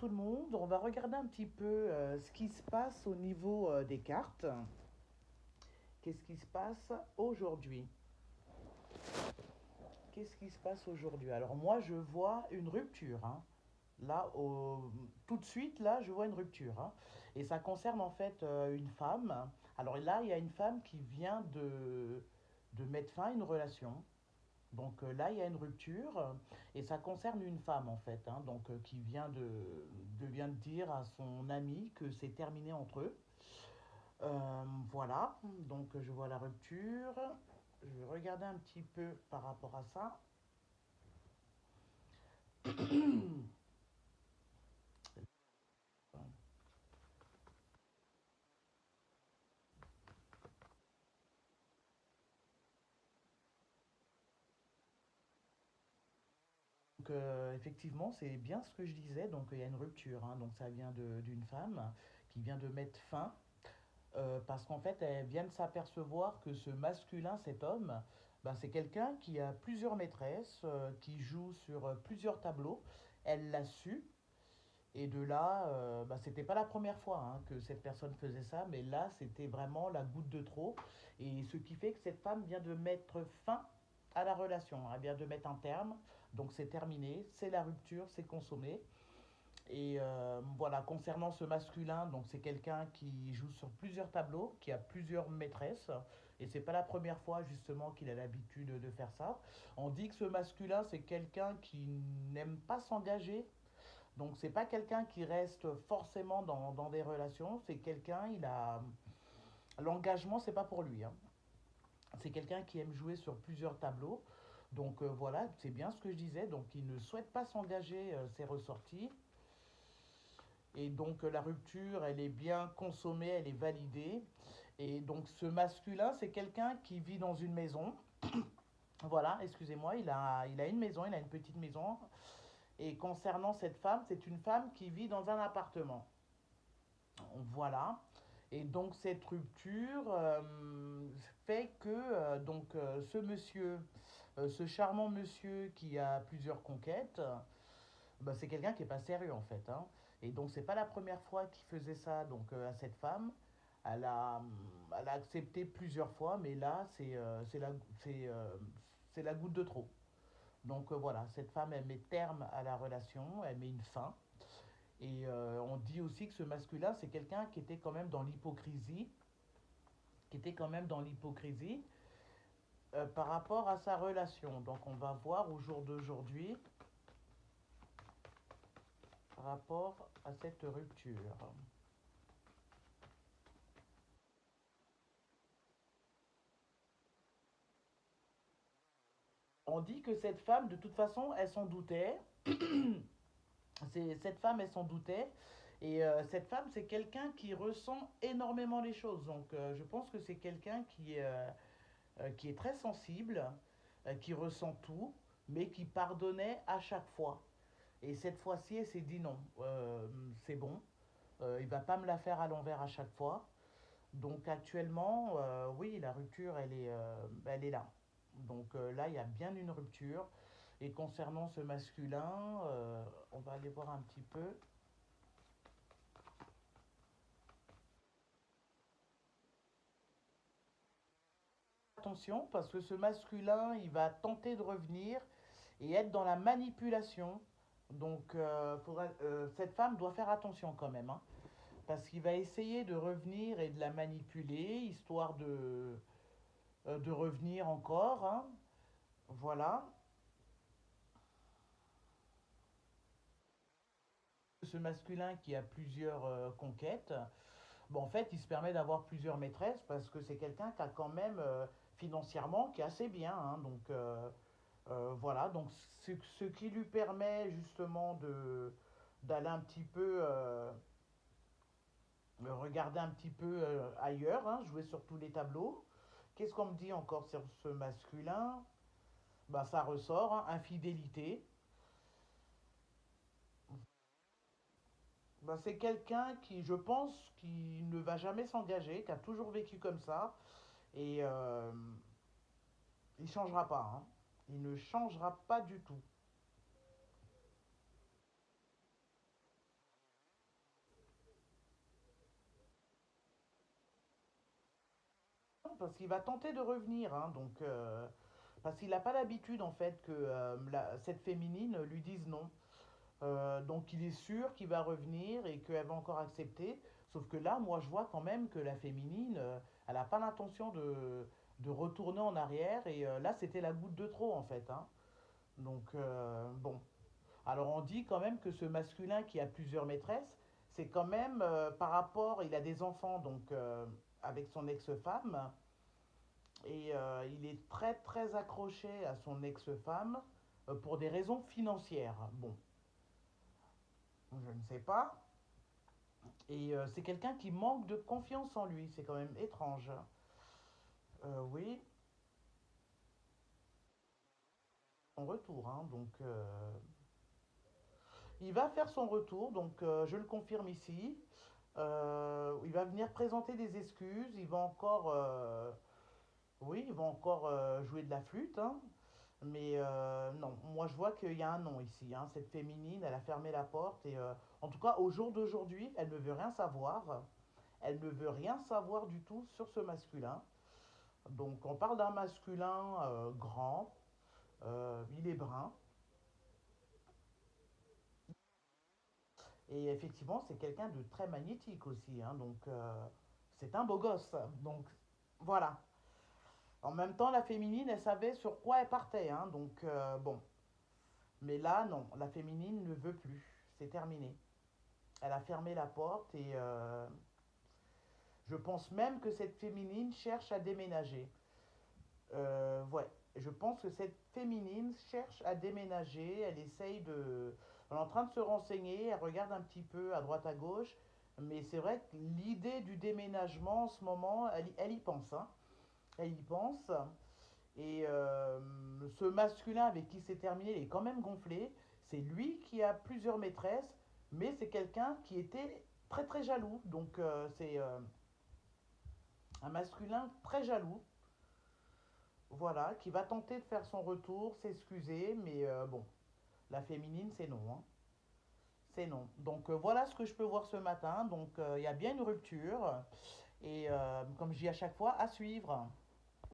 tout le monde. On va regarder un petit peu ce qui se passe au niveau des cartes. Qu'est-ce qui se passe aujourd'hui? Qu'est-ce qui se passe aujourd'hui? Alors moi, je vois une rupture, hein. Là, tout de suite, là, je vois une rupture, hein. Et ça concerne en fait une femme. Alors là, il y a une femme qui vient de mettre fin à une relation. Donc là, il y a une rupture et ça concerne une femme en fait, hein, donc qui vient de dire à son ami que c'est terminé entre eux. Voilà, donc je vois la rupture. Je vais regarder un petit peu par rapport à ça. Donc effectivement, c'est bien ce que je disais. Donc il y a une rupture, hein, donc ça vient d'une femme qui vient de mettre fin parce qu'en fait, elle vient de s'apercevoir que ce masculin, cet homme, ben, c'est quelqu'un qui a plusieurs maîtresses, qui joue sur plusieurs tableaux. Elle l'a su, et de là, ben, c'était pas la première fois hein, que cette personne faisait ça, mais là, c'était vraiment la goutte de trop. Et ce qui fait que cette femme vient de mettre fin à la relation, elle vient de mettre un terme, donc c'est terminé, c'est la rupture, c'est consommé. Et voilà, concernant ce masculin, donc c'est quelqu'un qui joue sur plusieurs tableaux, qui a plusieurs maîtresses, et c'est pas la première fois justement qu'il a l'habitude de faire ça. On dit que ce masculin, c'est quelqu'un qui n'aime pas s'engager, donc c'est pas quelqu'un qui reste forcément dans des relations, c'est quelqu'un, il a l'engagement, c'est pas pour lui, hein. C'est quelqu'un qui aime jouer sur plusieurs tableaux. Donc voilà, c'est bien ce que je disais. Donc il ne souhaite pas s'engager, c'est ressorti. Et donc la rupture, elle est bien consommée, elle est validée. Et donc ce masculin, c'est quelqu'un qui vit dans une maison. Voilà, excusez-moi, il a une maison, il a une petite maison. Et concernant cette femme, c'est une femme qui vit dans un appartement. Voilà. Et donc cette rupture fait que ce monsieur, ce charmant monsieur qui a plusieurs conquêtes, bah, c'est quelqu'un qui est pas sérieux en fait, hein. Et donc c'est pas la première fois qu'il faisait ça donc à cette femme. Elle a, elle a accepté plusieurs fois, mais là c'est c'est la goutte de trop. Donc voilà, cette femme elle met terme à la relation, elle met une fin. Et on dit aussi que ce masculin c'est quelqu'un qui était quand même dans l'hypocrisie, qui était quand même dans l'hypocrisie par rapport à sa relation. Donc on va voir au jour d'aujourd'hui par rapport à cette rupture. On dit que cette femme, de toute façon, elle s'en doutait. Cette femme, elle s'en doutait. Et cette femme, c'est quelqu'un qui ressent énormément les choses. Donc, je pense que c'est quelqu'un qui est très sensible, qui ressent tout, mais qui pardonnait à chaque fois. Et cette fois-ci, elle s'est dit non, c'est bon. Il va pas me la faire à l'envers à chaque fois. Donc actuellement, oui, la rupture, elle est là. Donc là, il y a bien une rupture. Et concernant ce masculin, on va aller voir un petit peu. Attention, parce que ce masculin, il va tenter de revenir et être dans la manipulation. Donc cette femme doit faire attention quand même, hein, parce qu'il va essayer de revenir et de la manipuler, histoire de revenir encore, hein. Voilà. Ce masculin qui a plusieurs conquêtes, bon, en fait, il se permet d'avoir plusieurs maîtresses parce que c'est quelqu'un qui a quand même financièrement qui est assez bien, hein. Donc voilà, donc ce qui lui permet justement d'aller un petit peu regarder un petit peu ailleurs, hein, jouer sur tous les tableaux. Qu'est-ce qu'on me dit encore sur ce masculin? Bah, ça ressort, hein, infidélité. Bah, c'est quelqu'un qui, je pense, qui ne va jamais s'engager, qui a toujours vécu comme ça. Et il ne changera pas, hein. Il ne changera pas du tout. parce qu'il va tenter de revenir, hein, donc parce qu'il n'a pas l'habitude en fait que cette féminine lui dise non. Donc il est sûr qu'il va revenir et qu'elle va encore accepter. Sauf que là, moi, je vois quand même que la féminine, elle n'a pas l'intention de retourner en arrière. Et là, c'était la goutte de trop, en fait, hein. Donc, bon. Alors on dit quand même que ce masculin qui a plusieurs maîtresses, c'est quand même par rapport, il a des enfants donc avec son ex-femme et il est très très accroché à son ex-femme pour des raisons financières. Bon, je ne sais pas. Et c'est quelqu'un qui manque de confiance en lui, c'est quand même étrange. Oui, son retour, hein, donc il va faire son retour, donc je le confirme ici. Il va venir présenter des excuses, il va encore, oui, il va encore jouer de la flûte, hein, mais non, moi je vois qu'il y a un non ici, hein. Cette féminine, elle a fermé la porte et en tout cas au jour d'aujourd'hui, elle ne veut rien savoir, elle ne veut rien savoir du tout sur ce masculin. Donc on parle d'un masculin grand, il est brun, et effectivement c'est quelqu'un de très magnétique aussi, hein, donc c'est un beau gosse. Donc voilà. En même temps, la féminine, elle savait sur quoi elle partait, hein, donc bon. Mais là, non, la féminine ne veut plus. C'est terminé. Elle a fermé la porte et je pense même que cette féminine cherche à déménager. Ouais, je pense que cette féminine cherche à déménager. Elle essaye de. Elle est en train de se renseigner. Elle regarde un petit peu à droite à gauche. Mais c'est vrai que l'idée du déménagement en ce moment, elle y pense, hein. Elle y pense. Et ce masculin avec qui c'est terminé, il est quand même gonflé. C'est lui qui a plusieurs maîtresses, mais c'est quelqu'un qui était très très jaloux. Donc c'est un masculin très jaloux, voilà, qui va tenter de faire son retour, s'excuser, mais bon, la féminine c'est non, hein. C'est non. Donc voilà ce que je peux voir ce matin. Donc il y a bien une rupture. Et comme je dis à chaque fois, à suivre.